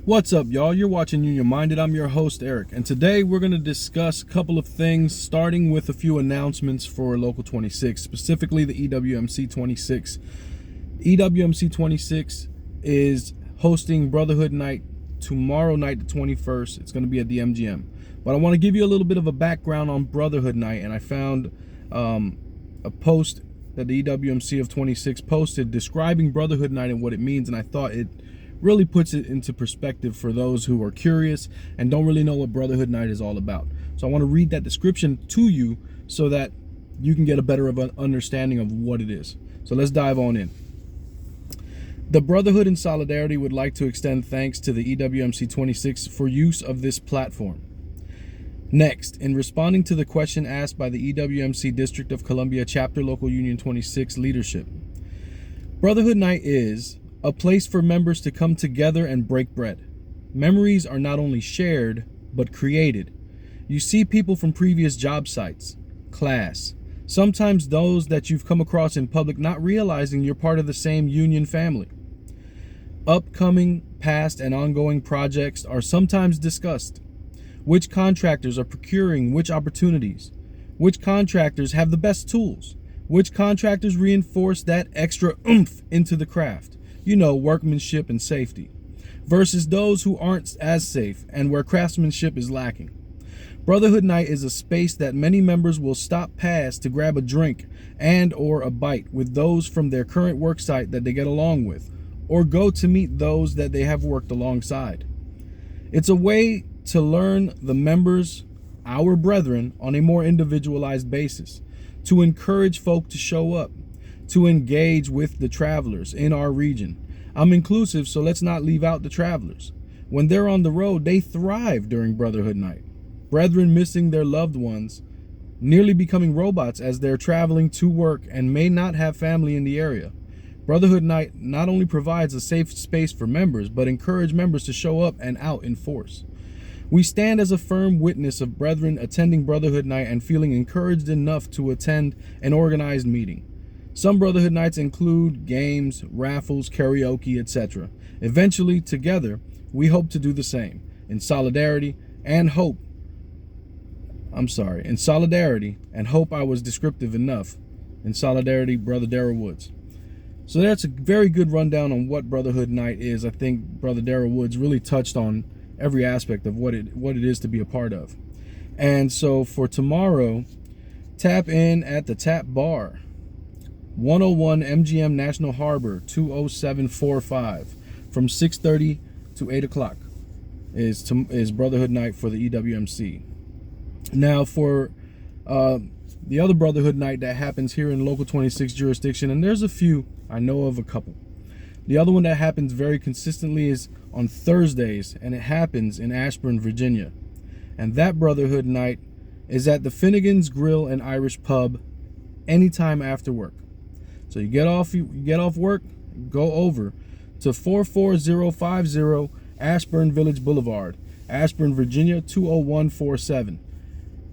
What's up, y'all? You're watching Union Minded. I'm your host, Eric, and today we're going to discuss a couple of things, starting with a few announcements for Local 26, specifically the EWMC 26. EWMC 26 is hosting Brotherhood Night tomorrow night, the 21st. It's going to be at the MGM. But I want to give you a little bit of a background on Brotherhood Night, and I found a post that the EWMC of 26 posted describing Brotherhood Night and what it means, and I thought it really puts it into perspective for those who are curious and don't really know what Brotherhood Night is all about. So I want to read that description to you so that you can get a better of an understanding of what it is. So let's dive on in. The Brotherhood in Solidarity would like to extend thanks to the EWMC 26 for use of this platform. Next, in responding to the question asked by the EWMC District of Columbia Chapter Local Union 26 leadership, Brotherhood Night is a place for members to come together and break bread. Memories are not only shared, but created. You see people from previous job sites, class, sometimes those that you've come across in public, not realizing you're part of the same union family. Upcoming, past, and ongoing projects are sometimes discussed. Which contractors are procuring which opportunities? Which contractors have the best tools? Which contractors reinforce that extra oomph into the craft? You know, workmanship and safety, versus those who aren't as safe and where craftsmanship is lacking. Brotherhood Night is a space that many members will stop past to grab a drink and or a bite with those from their current work site that they get along with, or go to meet those that they have worked alongside. It's a way to learn the members, our brethren, on a more individualized basis, to encourage folk to show up, to engage with the travelers in our region. I'm inclusive, so let's not leave out the travelers. When they're on the road, they thrive during Brotherhood Night. Brethren missing their loved ones, nearly becoming robots as they're traveling to work and may not have family in the area. Brotherhood Night not only provides a safe space for members, but encourage members to show up and out in force. We stand as a firm witness of brethren attending Brotherhood Night and feeling encouraged enough to attend an organized meeting. Some Brotherhood Nights include games, raffles, karaoke, etc. Eventually, together, we hope to do the same, in solidarity and hope. In solidarity and hope I was descriptive enough. In solidarity, Brother Darrell Woods. So that's a very good rundown on what Brotherhood Night is. I think Brother Darrell Woods really touched on every aspect of what it is to be a part of. And so for tomorrow, tap in at the Tap Bar, 101 MGM National Harbor, 20745, from 6:30 to 8 o'clock is Brotherhood Night for the EWMC. Now for the other Brotherhood Night that happens here in Local 26 jurisdiction, and there's a few, I know of a couple. The other one that happens very consistently is on Thursdays, and it happens in Ashburn, Virginia. And that Brotherhood Night is at the Finnegan's Grill and Irish Pub anytime after work. So you get off work, go over to 44050 Ashburn Village Boulevard, Ashburn, Virginia 20147,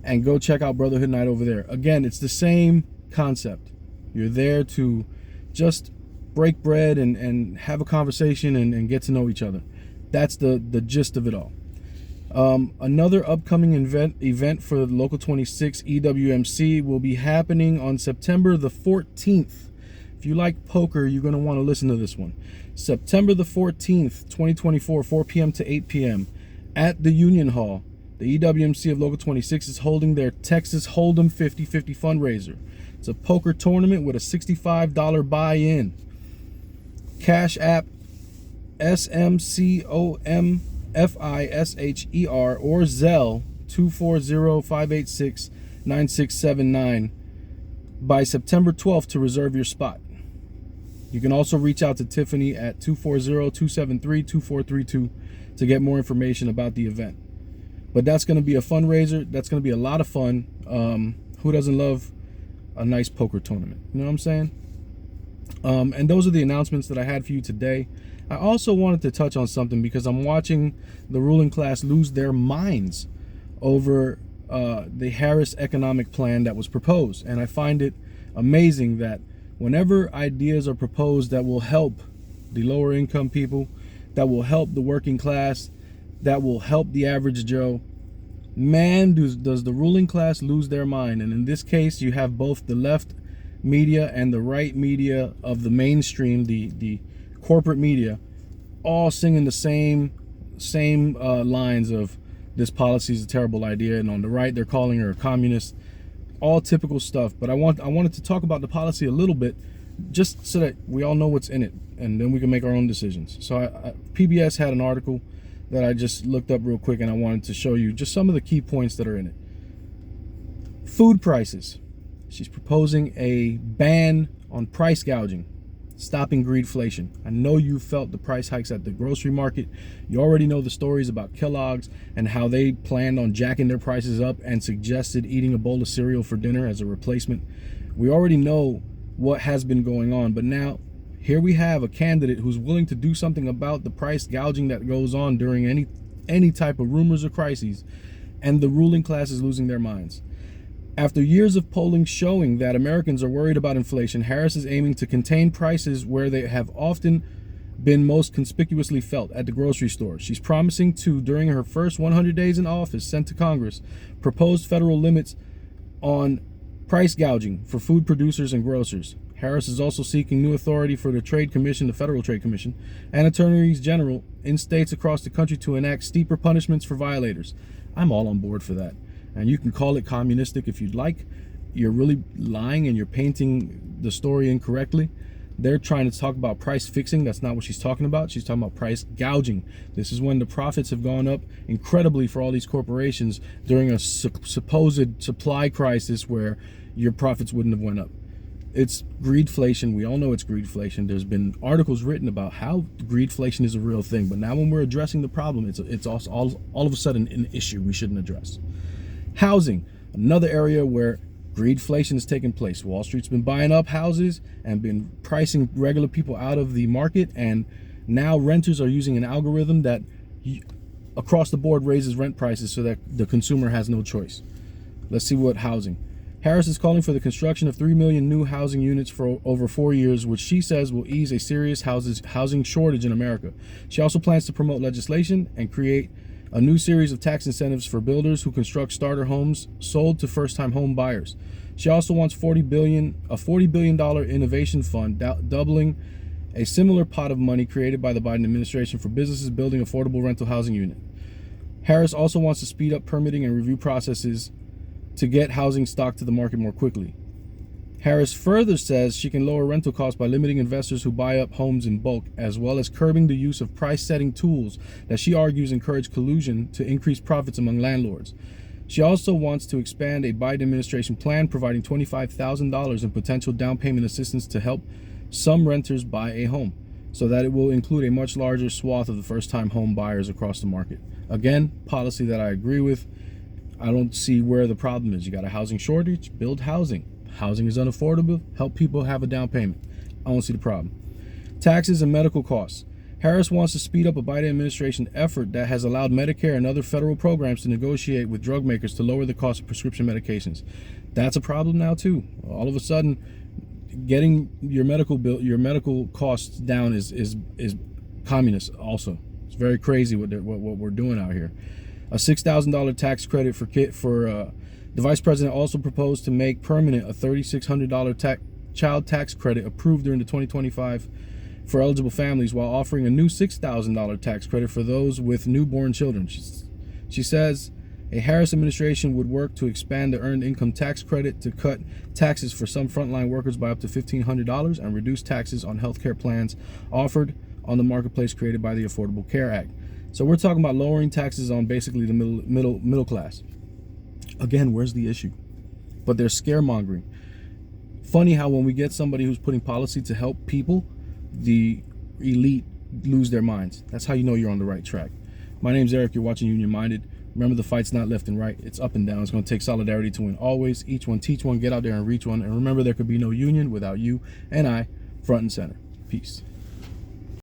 and go check out Brotherhood Night over there. Again, it's the same concept. You're there to just break bread and have a conversation and get to know each other. That's the gist of it all. Another upcoming event for the Local 26 EWMC will be happening on September the 14th. If you like poker, you're going to want to listen to this one. September the 14th, 2024, 4 p.m. to 8 p.m. at the Union Hall. The EWMC of Local 26 is holding their Texas Hold'em 50-50 fundraiser. It's a poker tournament with a $65 buy-in. Cash App SMCOMFISHER or Zelle 240-586-9679 by September 12th to reserve your spot. You can also reach out to Tiffany at 240-273-2432 to get more information about the event. But that's going to be a fundraiser. That's going to be a lot of fun. Who doesn't love a nice poker tournament? You know what I'm saying? And those are the announcements that I had for you today. I also wanted to touch on something because I'm watching the ruling class lose their minds over the Harris economic plan that was proposed. And I find it amazing that whenever ideas are proposed that will help the lower income people, that will help the working class, that will help the average Joe. Man, does the ruling class lose their mind. And in this case, you have both the left media and the right media of the mainstream, the corporate media, all singing the same lines of this policy is a terrible idea. And on the right, they're calling her a communist. All typical stuff. But I wanted to talk about the policy a little bit, just so that we all know what's in it, and then we can make our own decisions. So PBS had an article that I just looked up real quick, and I wanted to show you just some of the key points that are in it. Food prices. She's proposing a ban on price gouging, stopping greedflation. I know you felt the price hikes at the grocery market. You already know the stories about Kellogg's and how they planned on jacking their prices up and suggested eating a bowl of cereal for dinner as a replacement. We already know what has been going on, but now here we have a candidate who's willing to do something about the price gouging that goes on during any type of rumors or crises, and the ruling class is losing their minds. After years of polling showing that Americans are worried about inflation, Harris is aiming to contain prices where they have often been most conspicuously felt, at the grocery store. She's promising to, during her first 100 days in office sent to Congress, propose federal limits on price gouging for food producers and grocers. Harris is also seeking new authority for the Trade Commission, the Federal Trade Commission, and attorneys general in states across the country to enact steeper punishments for violators. I'm all on board for that. And you can call it communistic if you'd like. You're really lying and you're painting the story incorrectly. They're trying to talk about price fixing. That's not what she's talking about. She's talking about price gouging. This is when the profits have gone up incredibly for all these corporations during a supposed supply crisis where your profits wouldn't have went up. It's greedflation. We all know it's greedflation. There's been articles written about how greedflation is a real thing. But now when we're addressing the problem, it's also all of a sudden an issue we shouldn't address. Housing, another area where greedflation has taken place. Wall Street's been buying up houses and been pricing regular people out of the market, and now renters are using an algorithm that across the board raises rent prices so that the consumer has no choice. Let's see what housing. Harris is calling for the construction of 3 million new housing units for over 4 years, which she says will ease a serious housing shortage in America. She also plans to promote legislation and create a new series of tax incentives for builders who construct starter homes sold to first-time home buyers. She also wants a $40 billion innovation fund, doubling a similar pot of money created by the Biden administration for businesses building affordable rental housing units. Harris also wants to speed up permitting and review processes to get housing stock to the market more quickly. Harris further says she can lower rental costs by limiting investors who buy up homes in bulk, as well as curbing the use of price-setting tools that she argues encourage collusion to increase profits among landlords. She also wants to expand a Biden administration plan providing $25,000 in potential down payment assistance to help some renters buy a home, so that it will include a much larger swath of the first-time home buyers across the market. Again, policy that I agree with. I don't see where the problem is. You got a housing shortage, build housing. Housing is unaffordable, help people have a down payment. I don't see the problem. Taxes and medical costs. Harris wants to speed up a Biden administration effort that has allowed Medicare and other federal programs to negotiate with drug makers to lower the cost of prescription medications. That's a problem now too. All of a sudden, getting your medical costs down is communist also. It's very crazy what we're doing out here. A $6,000 tax credit for the vice president also proposed to make permanent a $3,600 child tax credit approved during the 2025 for eligible families, while offering a new $6,000 tax credit for those with newborn children. She says a Harris administration would work to expand the earned income tax credit to cut taxes for some frontline workers by up to $1,500 and reduce taxes on healthcare plans offered on the marketplace created by the Affordable Care Act. So we're talking about lowering taxes on basically the middle class. Again, where's the issue? But they're scaremongering. Funny how when we get somebody who's putting policy to help people, the elite lose their minds. That's how you know you're on the right track. My name's Eric. You're watching Union Minded. Remember, the fight's not left and right. It's up and down. It's going to take solidarity to win always. Each one teach one. Get out there and reach one. And remember, there could be no union without you and I front and center. Peace.